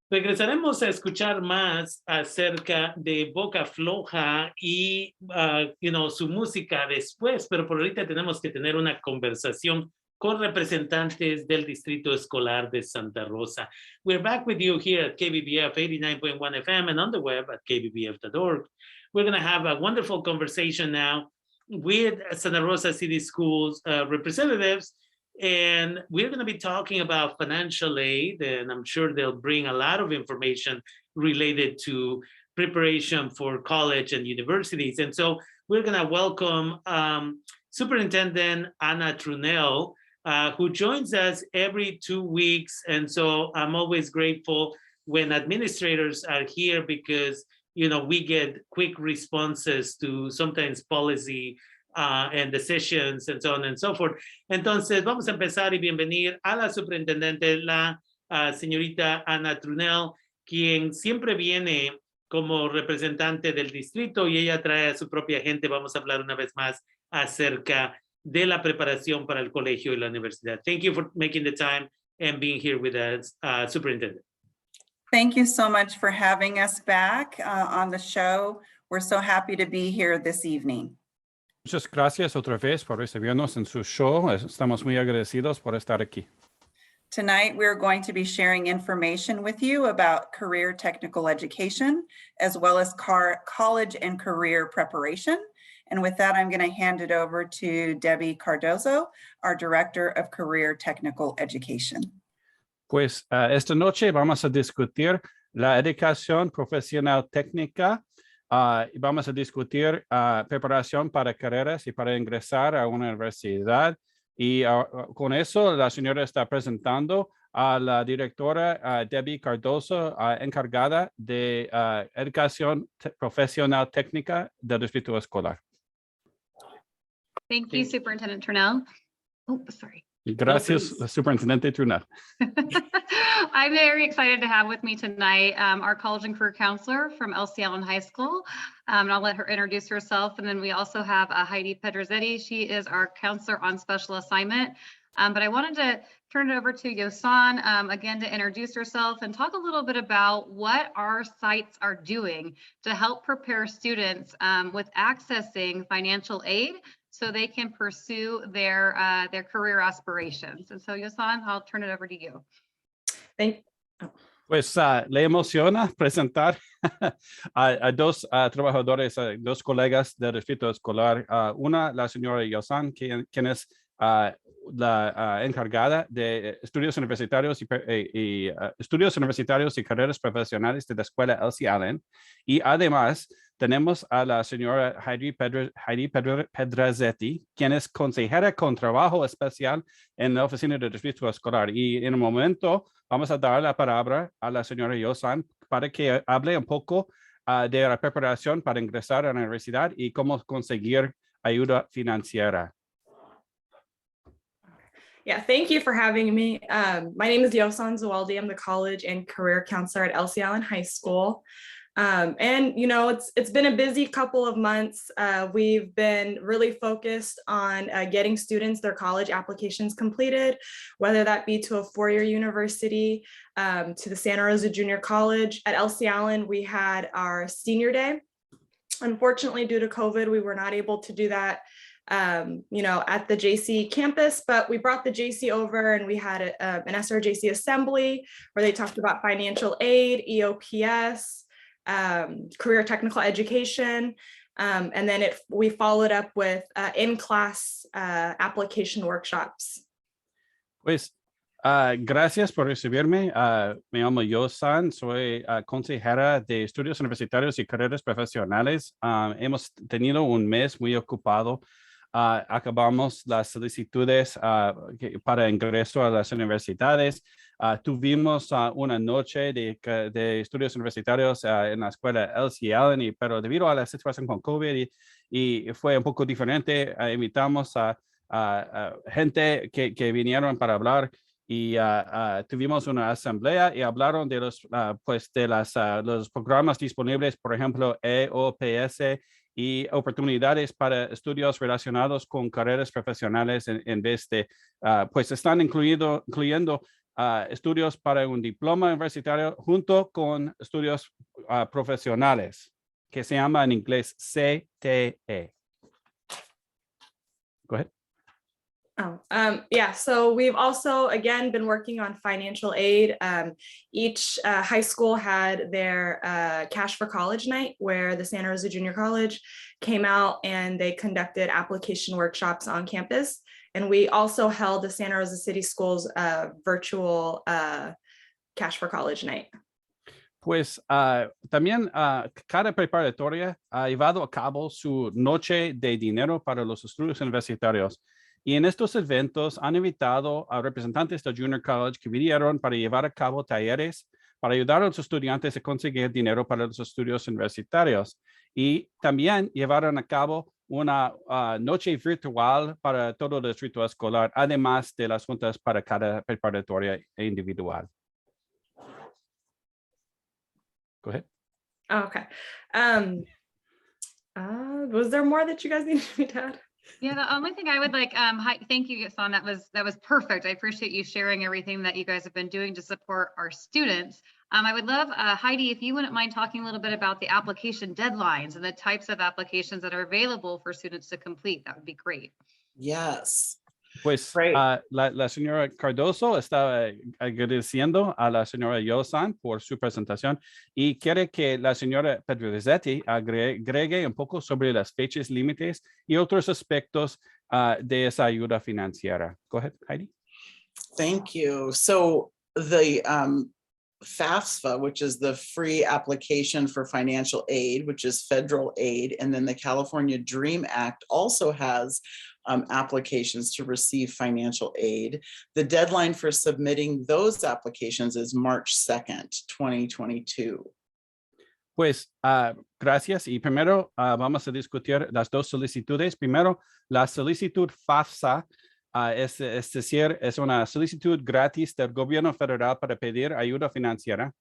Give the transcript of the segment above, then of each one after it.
Regresaremos a escuchar más acerca de Boca Floja y su música después, pero por ahorita tenemos que tener una conversación con representantes del Distrito Escolar de Santa Rosa. We're back with you here at KBBF 89.1 FM and on the web at kbbf.org. We're going to have a wonderful conversation now with Santa Rosa City Schools representatives. And we're going to be talking about financial aid, and I'm sure they'll bring a lot of information related to preparation for college and universities. And so we're going to welcome Superintendent Ana Trunell, who joins us every 2 weeks. And so I'm always grateful when administrators are here because, we get quick responses to sometimes policy and decisions and so on and so forth. Entonces, vamos a empezar y bienvenir a la superintendente, la señorita Ana Trunell, quien siempre viene como representante del distrito y ella trae a su propia gente. Vamos a hablar una vez más acerca de la preparación para el colegio y la universidad. Thank you for making the time and being here with us, Superintendent. Thank you so much for having us back on the show. We're so happy to be here this evening. Muchas gracias otra vez por recibirnos en su show. Estamos muy agradecidos por estar aquí. Tonight, we're going to be sharing information with you about career technical education, as well as college and career preparation. And with that, I'm going to hand it over to Debbie Cardozo, our Director of Career Technical Education. Pues esta noche vamos a discutir la educación profesional técnica. Vamos a discutir preparación para carreras y para ingresar a una universidad. Y con eso, la señora está presentando a la directora Debbie Cardozo, encargada de educación profesional técnica del Distrito Escolar. Thank you, Superintendent Trunell. Oh, sorry. Gracias, Superintendente Trunell. I'm very excited to have with me tonight our college and career counselor from LC Allen High School. And I'll let her introduce herself. And then we also have Heidi Pedrazzetti. She is our counselor on special assignment. But I wanted to turn it over to Yosan again to introduce herself and talk a little bit about what our sites are doing to help prepare students with accessing financial aid so they can pursue their career aspirations. And so Yosan, I'll turn it over to you. Pues le emociona presentar a dos trabajadores, dos colegas del Distrito Escolar. Una, la señora Yosan, quien es la encargada de estudios universitarios y carreras profesionales de la escuela LC Allen. Y además tenemos a la señora Heidi Pedrazzetti, quien es consejera con trabajo especial en la oficina del Distrito Escolar. Y en un momento vamos a dar la palabra a la señora Yosan para que hable un poco de la preparación para ingresar a la universidad y cómo conseguir ayuda financiera. Yeah, thank you for having me. My name is Yosan Zawaldi. I'm the college and career counselor at LC Allen High School. And it's been a busy couple of months. We've been really focused on getting students their college applications completed, whether that be to a four-year university, to the Santa Rosa Junior College. At LC Allen, we had our senior day. Unfortunately, due to COVID, we were not able to do that at the JC campus, but we brought the JC over and we had an SRJC assembly where they talked about financial aid, EOPS, career technical education, and then we followed up with in-class application workshops. Pues gracias por recibirme. Me llamo Yosan, soy consejera de estudios universitarios y carreras profesionales. Hemos tenido un mes muy ocupado. Acabamos las solicitudes para ingreso a las universidades. Tuvimos una noche de estudios universitarios en la escuela LC Allen, pero debido a la situación con COVID y fue un poco diferente, invitamos a gente que vinieron para hablar y tuvimos una asamblea y hablaron de los programas disponibles, por ejemplo, EOPS y oportunidades para estudios relacionados con carreras profesionales en vez de, pues están incluyendo estudios para un diploma universitario junto con estudios profesionales, que se llama en inglés CTE. Go ahead. Yeah, so we've also, again, been working on financial aid. Each high school had their Cash for College night, where the Santa Rosa Junior College came out and they conducted application workshops on campus. And we also held the Santa Rosa City Schools virtual Cash for College night. Pues también cada preparatoria ha llevado a cabo su noche de dinero para los estudios universitarios. Y en estos eventos han invitado a representantes del Junior College que vinieron para llevar a cabo talleres para ayudar a los estudiantes a conseguir dinero para los estudios universitarios. Y también llevaron a cabo una noche virtual para todo el distrito escolar, además de las juntas para cada preparatoria e individual. Go ahead. Oh, okay. Was there more that you guys needed me to add? Yeah, the only thing I would like, thank you, Yasan. That was perfect. I appreciate you sharing everything that you guys have been doing to support our students. I would love, Heidi, if you wouldn't mind talking a little bit about the application deadlines and the types of applications that are available for students to complete. That would be great. Yes. Pues la señora Cardoso está agradeciendo a la señora Yosan por su presentación y quiere que la señora Pedrozetti agregue un poco sobre las fechas límites y otros aspectos de esa ayuda financiera. Go ahead, Heidi. Thank you. So the FAFSA, which is the free application for financial aid, which is federal aid, and then the California DREAM Act also has applications to receive financial aid. The deadline for submitting those applications is March 2nd, 2022. Pues gracias. Y primero vamos a discutir las dos solicitudes. Primero, la solicitud FAFSA, es decir, es una solicitud gratis del gobierno federal para pedir ayuda financiera.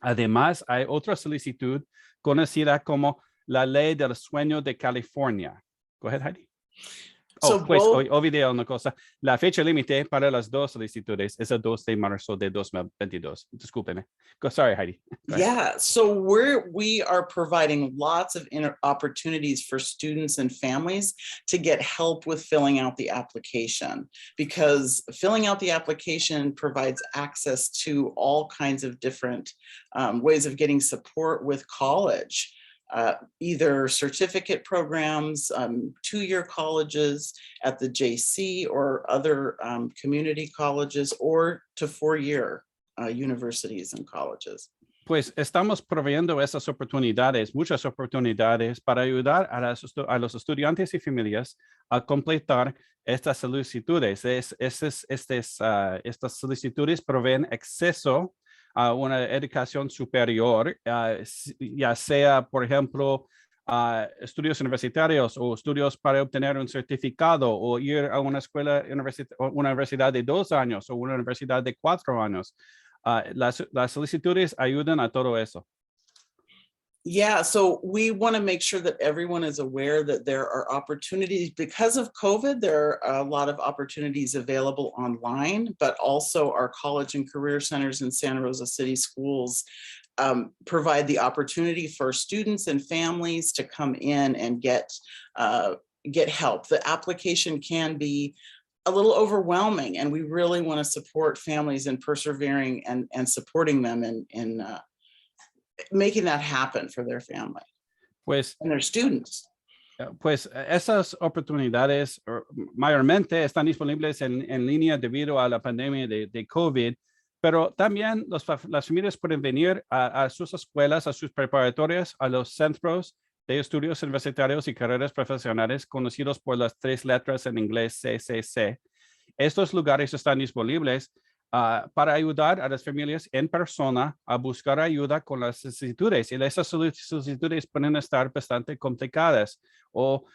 Además, hay otra solicitud conocida como la Ley del Sueño de California. Go ahead, Heidi. So Pues olvidé una cosa. La fecha límite para las dos solicitudes es el 2 de marzo de 2022. Discúlpeme. Sorry, Heidi. Yeah, so we are providing lots of opportunities for students and families to get help with filling out the application, because filling out the application provides access to all kinds of different ways of getting support with college. Either certificate programs, two-year colleges at the JC or other community colleges, or to four-year universities and colleges. Pues estamos proveyendo esas oportunidades, muchas oportunidades para ayudar a los estudiantes y familias a completar estas solicitudes. Estas solicitudes proveen acceso a una educación superior, ya sea, por ejemplo, estudios universitarios o estudios para obtener un certificado o ir a una escuela, una universidad de 2 años o una universidad de 4 años. Las solicitudes ayudan a todo eso. Yeah, so we want to make sure that everyone is aware that there are opportunities. Because of COVID, there are a lot of opportunities available online, but also our college and career centers in Santa Rosa City Schools provide the opportunity for students and families to come in and get help. The application can be a little overwhelming, and we really want to support families in persevering and supporting them in making that happen for their family and their students. Pues esas oportunidades mayormente están disponibles en línea debido a la pandemia de COVID, pero también las familias pueden venir a sus escuelas, a sus preparatorias, a los centros de estudios universitarios y carreras profesionales conocidos por las 3 letras en inglés SRCS. Estos lugares están disponibles para ayudar a las familias en persona a buscar ayuda con las solicitudes, y esas solicitudes pueden estar bastante complicadas o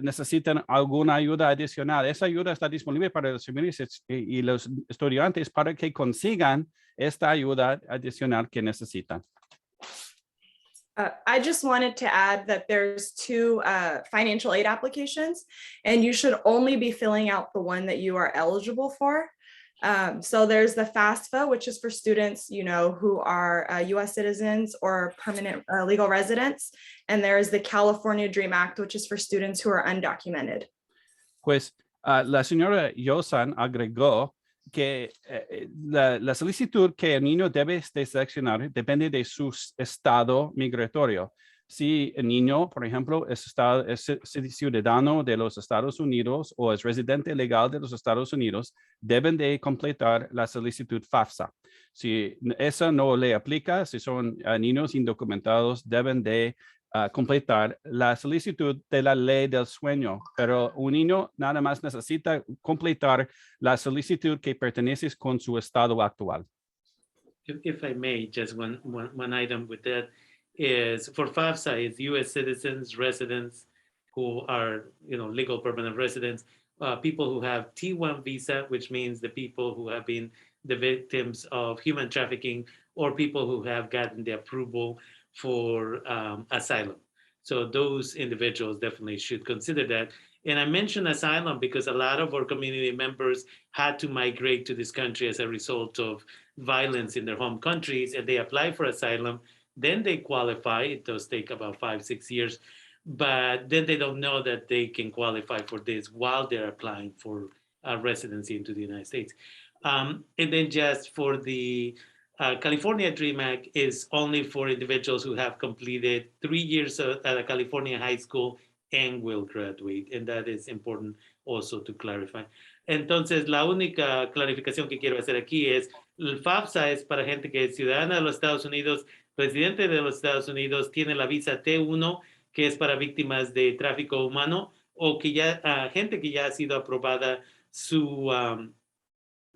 necesitan alguna ayuda adicional. Esa ayuda está disponible para las familias y los estudiantes para que consigan esta ayuda adicional que necesitan. I just wanted to add that there's 2 financial aid applications, and you should only be filling out the one that you are eligible for. So there's the FAFSA, which is for students, you know, who are US citizens or permanent legal residents. And there's the California DREAM Act, which is for students who are undocumented. Pues la señora Yosan agregó que la solicitud que el niño debe de seleccionar depende de su estado migratorio. Si el niño, por ejemplo, es ciudadano de los Estados Unidos o es residente legal de los Estados Unidos, deben de completar la solicitud FAFSA. Si esa no le aplica, si son niños indocumentados, deben de completar la solicitud de la ley del sueño, pero un niño nada más necesita completar la solicitud que pertenece con su estado actual. If I may, just one item with that is for FAFSA is U.S. citizens, residents who are, you know, legal permanent residents, people who have T1 visa, which means the people who have been the victims of human trafficking, or people who have gotten the approval for asylum. So those individuals definitely should consider that. And I mention asylum because a lot of our community members had to migrate to this country as a result of violence in their home countries, and they apply for asylum. Then they qualify. It does take about 5-6 years, but then they don't know that they can qualify for this while they're applying for residency into the United States. And then just for the California DREAM Act is only for individuals who have completed 3 years at a California high school and will graduate. And that is important also to clarify. Entonces, la única clarificación que quiero hacer aquí es, el FAFSA es para gente que es ciudadana de los Estados Unidos, residente de los Estados Unidos, tiene la visa T1, que es para víctimas de tráfico humano, o que ya, gente que ya ha sido aprobada su,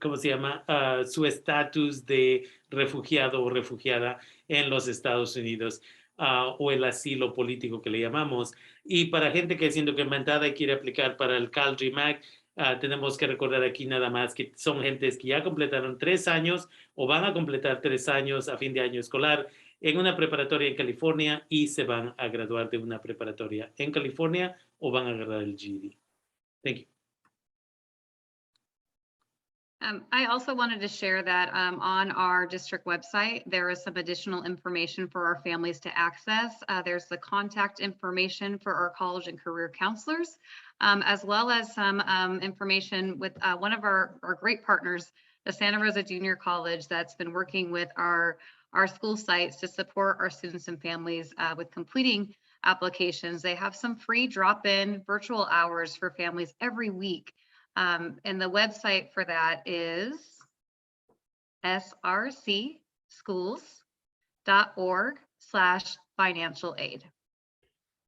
¿cómo se llama? Su estatus de refugiado o refugiada en los Estados Unidos, o el asilo político que le llamamos. Y para gente que es indocumentada y quiere aplicar para el Cal DREAM Act, tenemos que recordar aquí nada más que son gentes que ya completaron 3 años o van a completar 3 años a fin de año escolar en una preparatoria en California y se van a graduar de una preparatoria en California o van a agarrar el GED. Thank you. I also wanted to share that on our district website, there is some additional information for our families to access. There's the contact information for our college and career counselors, as well as some information with one of our great partners, the Santa Rosa Junior College, that's been working with our school sites to support our students and families with completing applications. They have some free drop-in virtual hours for families every week. And the website for that is srcschools.org/financial aid.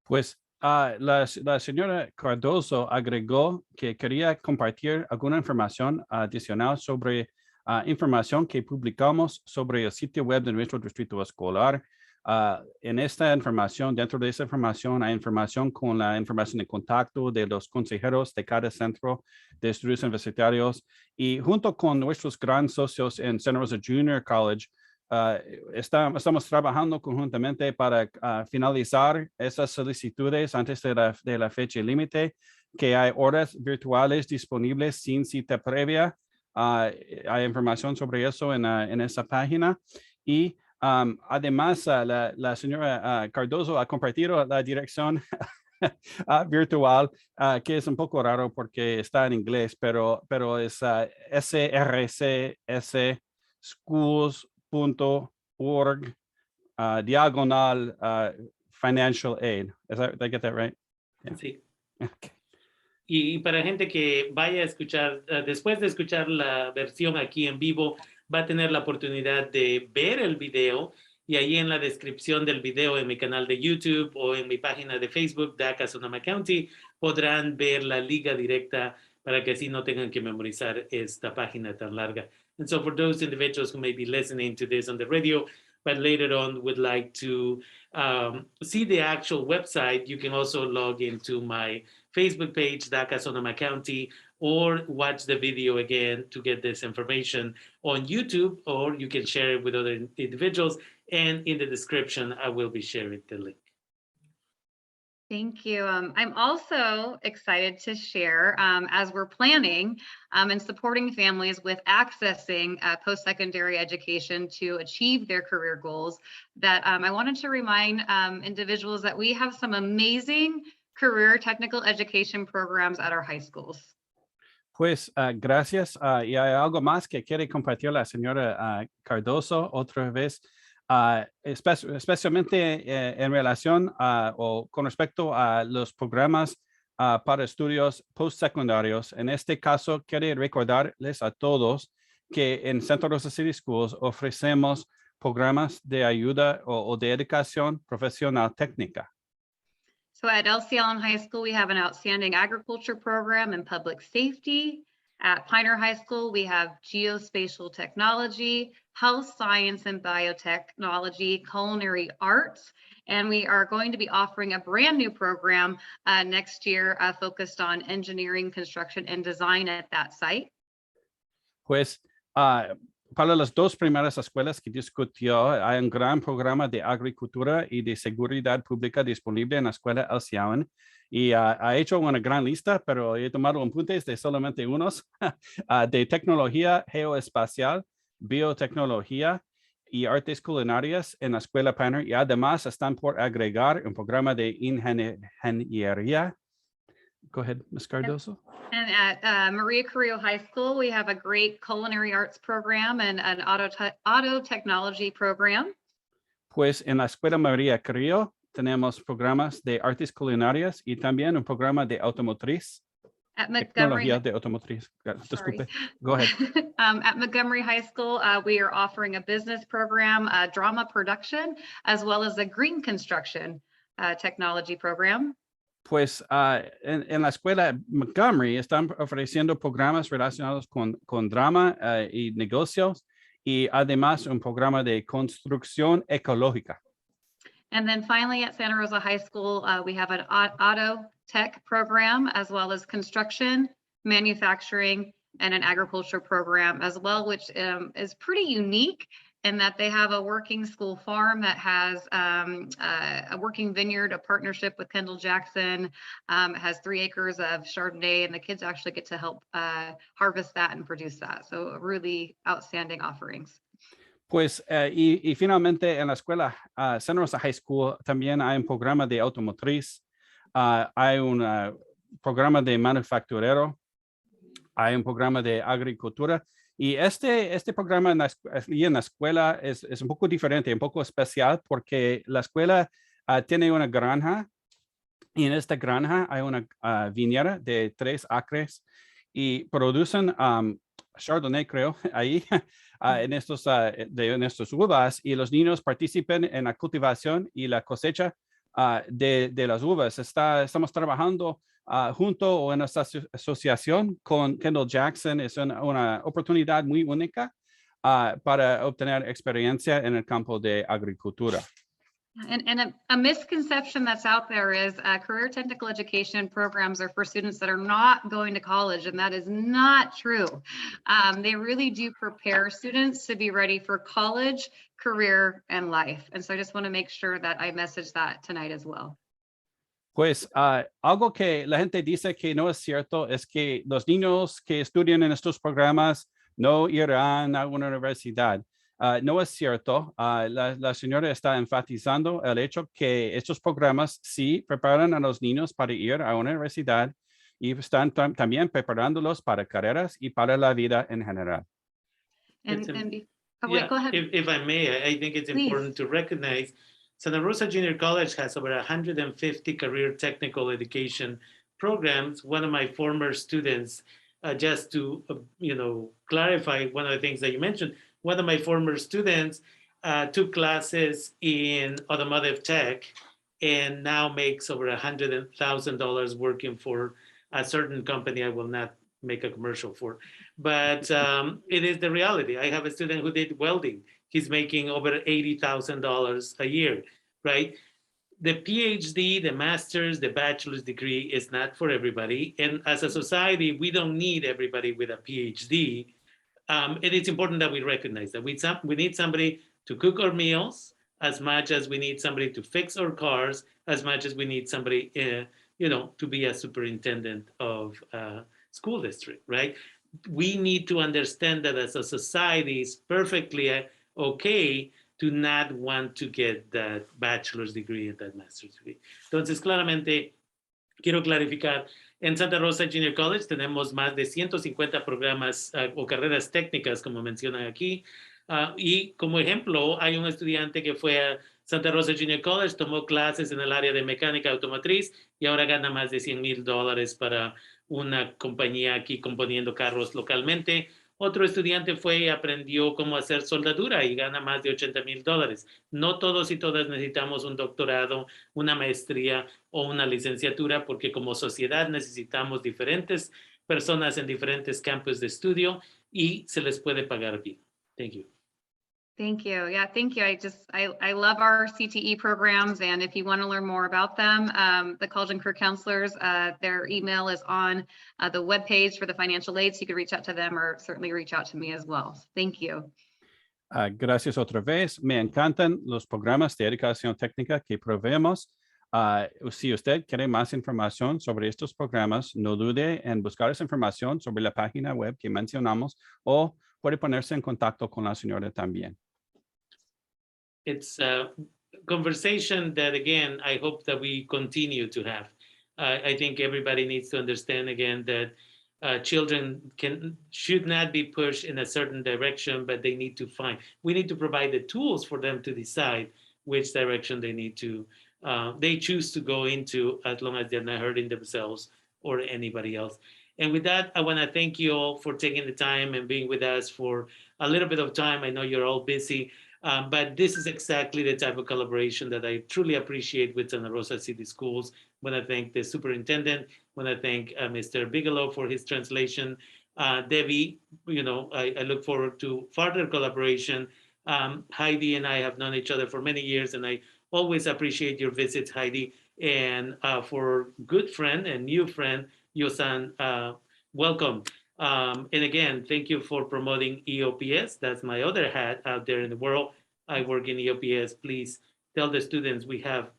Pues la señora Cardoso agregó que quería compartir alguna información adicional sobre información que publicamos sobre el sitio web de nuestro distrito escolar. En esta información, dentro de esa información, hay información con la información de contacto de los consejeros de cada centro de estudios universitarios y junto con nuestros grandes socios en Santa Rosa Junior College, estamos trabajando conjuntamente para finalizar esas solicitudes antes de la fecha límite, que hay horas virtuales disponibles sin cita previa. Hay información sobre eso en esa página y además, la señora Cardoso ha compartido la dirección virtual, que es un poco raro porque está en inglés, pero es SRCS schools.org diagonal financial aid. Did I get that right? Yeah. Sí. Okay. Y para gente que vaya a escuchar, después de escuchar la versión aquí en vivo, va a tener la oportunidad de ver el video y ahí en la descripción del video en mi canal de YouTube o en mi página de Facebook, DACA Sonoma County, podrán ver la liga directa para que así no tengan que memorizar esta página tan larga. And so for those individuals who may be listening to this on the radio, but later on would like to see the actual website, you can also log into my Facebook page, DACA Sonoma County, or watch the video again to get this information on YouTube, or you can share it with other individuals. And in the description, I will be sharing the link. Thank you. I'm also excited to share, as we're planning and supporting families with accessing post-secondary education to achieve their career goals, that I wanted to remind individuals that we have some amazing career technical education programs at our high schools. Pues gracias. Y hay algo más que quiere compartir la señora Cardoso otra vez, especialmente en relación o con respecto a los programas para estudios postsecundarios. En este caso, quiere recordarles a todos que en Santa Rosa City Schools ofrecemos programas de ayuda o de educación profesional técnica. So at LC Allen High School, we have an outstanding agriculture program and public safety. At Pioneer High School, we have geospatial technology, health science and biotechnology, culinary arts, and we are going to be offering a brand new program next year focused on engineering, construction, and design at that site. Pues para las dos primeras escuelas que discutió, hay un gran programa de agricultura y de seguridad pública disponible en la escuela LC Allen. Y ha hecho una gran lista, pero he tomado apuntes de solamente unos, de tecnología geoespacial, biotecnología y artes culinarias en la escuela Pioneer. Y además están por agregar un programa de ingeniería. Go ahead, Ms. Cardoso. And at Maria Carrillo High School, we have a great culinary arts program and an auto technology program. Pues en la escuela María Carrillo tenemos programas de artes culinarias y también un programa de automotriz. At Montgomery, Tecnología de automotriz. Disculpe. Go ahead. At Montgomery High School, we are offering a business program, drama production, as well as a green construction technology program. Pues en la escuela Montgomery están ofreciendo programas relacionados con drama y negocios y además un programa de construcción ecológica. And then finally at Santa Rosa High School, we have an auto tech program, as well as construction, manufacturing, and an agriculture program as well, which is pretty unique in that they have a working school farm that has a working vineyard, a partnership with Kendall Jackson, has 3 acres of Chardonnay, and the kids actually get to help harvest that and produce that. So really outstanding offerings. Pues y finalmente en la escuela Santa Rosa High School también hay un programa de automotriz, hay un programa de manufacturero, hay un programa de agricultura. Y este programa en la escuela es un poco diferente, un poco especial, porque la escuela tiene una granja y en esta granja hay una viñera de 3 acres y producen Chardonnay, creo, ahí en estos uvas, y los niños participan en la cultivación y la cosecha de las uvas. Estamos trabajando junto o en esta asociación con Kendall Jackson. Es una oportunidad muy única para obtener experiencia en el campo de agricultura. And a misconception that's out there is career technical education programs are for students that are not going to college, and that is not true. They really do prepare students to be ready for college, career, and life. And so I just want to make sure that I message that tonight as well. Pues algo que la gente dice que no es cierto es que los niños que estudian en estos programas no irán a una universidad. No es cierto. La señora está enfatizando el hecho que estos programas sí preparan a los niños para ir a una universidad y están también preparándolos para carreras y para la vida en general. Wait, go ahead. If I may, I think it's important to recognize Santa Rosa Junior College has over 150 career technical education programs. One of my former students, just to clarify one of the things that you mentioned, one of my former students took classes in automotive tech and now makes over $100,000 working for a certain company I will not make a commercial for. But it is the reality. I have a student who did welding. He's making over $80,000 a year, right? The PhD, the master's, the bachelor's degree is not for everybody. And as a society, we don't need everybody with a PhD. It is important that we recognize that we need somebody to cook our meals, as much as we need somebody to fix our cars, as much as we need somebody, you know, to be a superintendent of a school district, right? We need to understand that as a society, it's perfectly okay to not want to get that bachelor's degree and that master's degree. Entonces, claramente, quiero clarificar, en Santa Rosa Junior College tenemos más de 150 programas o carreras técnicas, como mencionan aquí. Y como ejemplo, hay un estudiante que fue a Santa Rosa Junior College, tomó clases en el área de mecánica automotriz y ahora gana más de $100,000 para una compañía aquí componiendo carros localmente. Otro estudiante fue y aprendió cómo hacer soldadura y gana más de $80,000. No todos y todas necesitamos un doctorado, una maestría o una licenciatura, porque como sociedad necesitamos diferentes personas en diferentes campos de estudio y se les puede pagar bien. Thank you. Thank you. Yeah, thank you. I love our CTE programs, and if you want to learn more about them, the College and Career Counselors, their email is on the webpage for the financial aid, so you could reach out to them or certainly reach out to me as well. So thank you. Gracias otra vez. Me encantan los programas de educación técnica que proveemos. Si usted quiere más información sobre estos programas, no dude en buscar esa información sobre la página web que mencionamos o puede ponerse en contacto con la señora también. It's a conversation that, again, I hope that we continue to have. I think everybody needs to understand, again, that children should not be pushed in a certain direction, but we need to provide the tools for them to decide which direction they need to, they choose to go into, as long as they're not hurting themselves or anybody else. And with that, I want to thank you all for taking the time and being with us for a little bit of time. I know you're all busy, but this is exactly the type of collaboration that I truly appreciate with Santa Rosa City Schools. I want to thank the superintendent. I want to thank Mr. Bigelow for his translation. Debbie, you know, I look forward to further collaboration. Heidi and I have known each other for many years, and I always appreciate your visits, Heidi. And for good friend and new friend, Yosan, welcome. And again, thank you for promoting EOPS. That's my other hat out there in the world. I work in EOPS. Please tell the students we have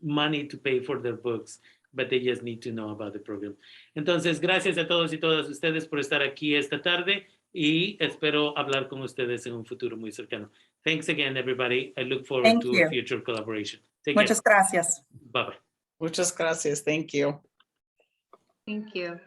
money to pay for their books, but they just need to know about the program. Entonces, gracias a todos y todas ustedes por estar aquí esta tarde y espero hablar con ustedes en un futuro muy cercano. Thanks again, everybody. I look forward to a future collaboration. Take Muchas care. gracias. Bye-bye. Muchas gracias. Thank you. Thank you.